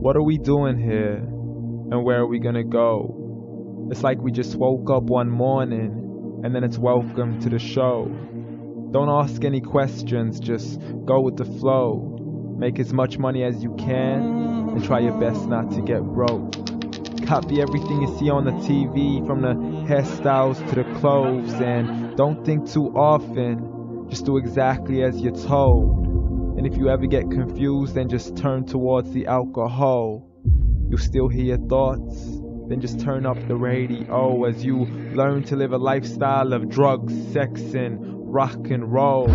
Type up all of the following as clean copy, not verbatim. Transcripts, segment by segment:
What are we doing here? And where are we gonna go? It's like we just woke up one morning and then it's welcome to the show. Don't ask any questions, just go with the flow. Make as much money as you can and try your best not to get broke. Copy everything you see on the TV, from the hairstyles to the clothes, and don't think too often, just do exactly as you're told. And if you ever get confused, then just turn towards the alcohol. You'll still hear your thoughts, then just turn up the radio as you learn to live a lifestyle of drugs, sex, and rock and roll.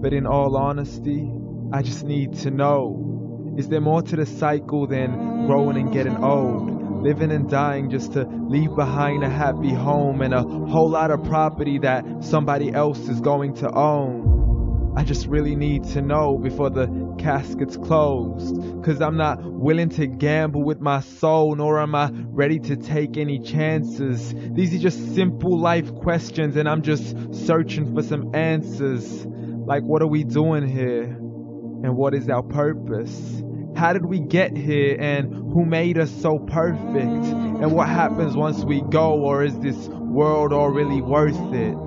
But in all honesty, I just need to know, is there more to the cycle than growing and getting old? Living and dying just to leave behind a happy home and a whole lot of property that somebody else is going to own. I just really need to know before the casket's closed, 'cause I'm not willing to gamble with my soul, nor am I ready to take any chances. These are just simple life questions and I'm just searching for some answers. Like, what are we doing here? And what is our purpose? How did we get here, and who made us so perfect? And what happens once we go, or is this world all really worth it?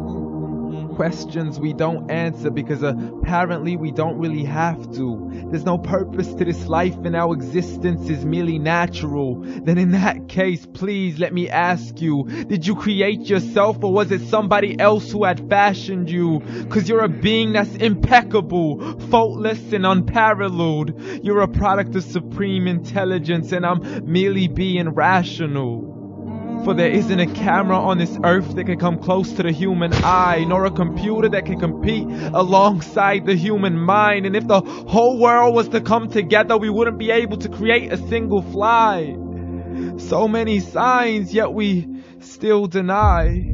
Questions we don't answer because apparently we don't really have to. There's no purpose to this life and our existence is merely natural. Then in that case, please let me ask you, did you create yourself, or was it somebody else who had fashioned you? 'Cause you're a being that's impeccable, faultless and unparalleled. You're a product of supreme intelligence and I'm merely being rational. For there isn't a camera on this earth that can come close to the human eye, nor a computer that can compete alongside the human mind. And if the whole world was to come together, we wouldn't be able to create a single fly. So many signs, yet we still deny.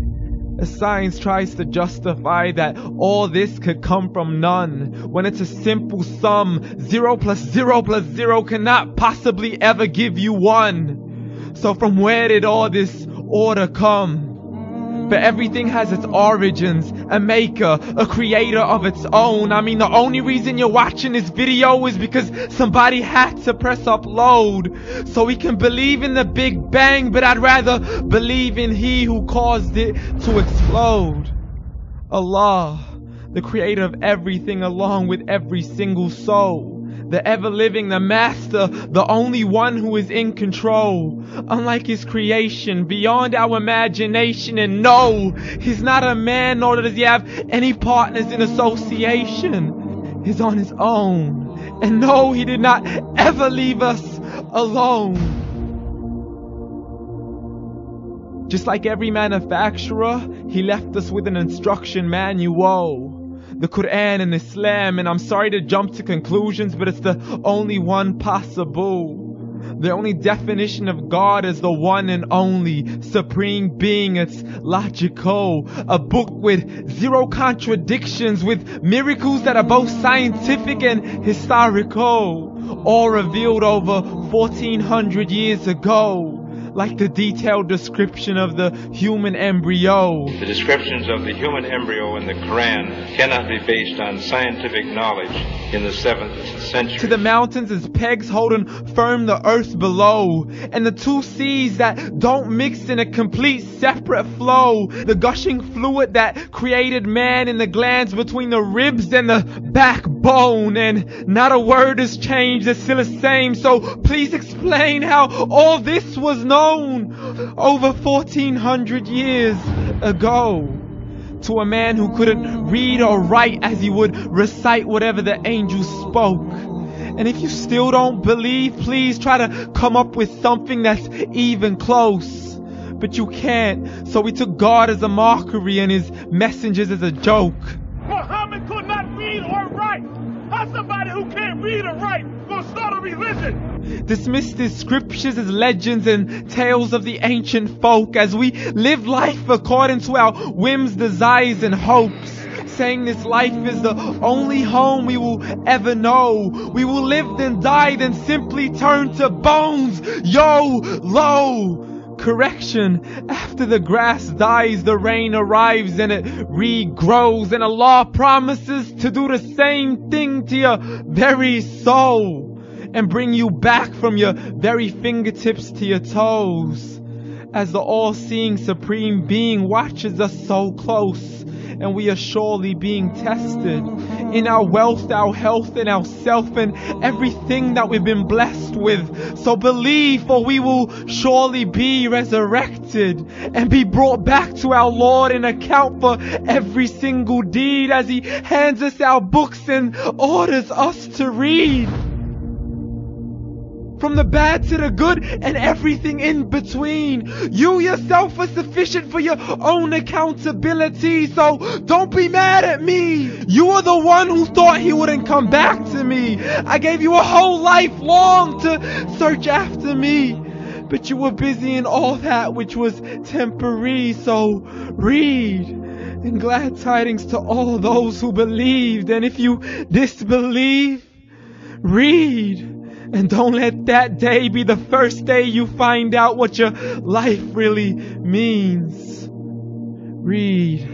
As science tries to justify that all this could come from none, when it's a simple sum. 0 plus 0 plus 0 cannot possibly ever give you 1. So from where did all this order come? But everything has its origins, a maker, a creator of its own. I mean, the only reason you're watching this video is because somebody had to press upload. So we can believe in the Big Bang, but I'd rather believe in He who caused it to explode. Allah, the creator of everything along with every single soul. The ever-living, the master, the only one who is in control. Unlike his creation, beyond our imagination. And no, he's not a man, nor does he have any partners in association. He's on his own. And no, he did not ever leave us alone. Just like every manufacturer, he left us with an instruction manual. The Quran and Islam, and I'm sorry to jump to conclusions, but it's the only one possible. The only definition of God is the one and only supreme being. It's logical, a book with 0 contradictions, with miracles that are both scientific and historical, all revealed over 1400 years ago. Like the detailed description of the human embryo. The descriptions of the human embryo in the Quran cannot be based on scientific knowledge in the 7th century. To the mountains as pegs holding firm the earth below, and the 2 seas that don't mix in a complete separate flow. The gushing fluid that created man in the glands between the ribs and the backbone. And not a word has changed, it's still the same. So please explain how all this was known over 1400 years ago to a man who couldn't read or write, as he would recite whatever the angels spoke. And if you still don't believe, please try to come up with something that's even close. But you can't, so we took God as a mockery and his messengers as a joke. Muhammad could not read or write. How somebody who can't read or write gonna start a religion? Dismissed his scriptures as legends and tales of the ancient folk, as we live life according to our whims, desires, and hopes. Saying this life is the only home we will ever know. We will live then die, then simply turn to bones. YOLO! Correction, after the grass dies, the rain arrives and it regrows, and Allah promises to do the same thing to your very soul. and bring you back from your very fingertips to your toes. As the all-seeing supreme being watches us so close, and we are surely being tested in our wealth, our health, and our self, and everything that we've been blessed with. So believe, for we will surely be resurrected and be brought back to our Lord and account for every single deed as He hands us our books and orders us to read. From the bad to the good and everything in between. You yourself are sufficient for your own accountability, so don't be mad at me. You are the one who thought He wouldn't come back to me. I gave you a whole life long to search after me, but you were busy in all that which was temporary. So read, and glad tidings to all those who believed. And if you disbelieve, read. And don't let that day be the first day you find out what your life really means. Read.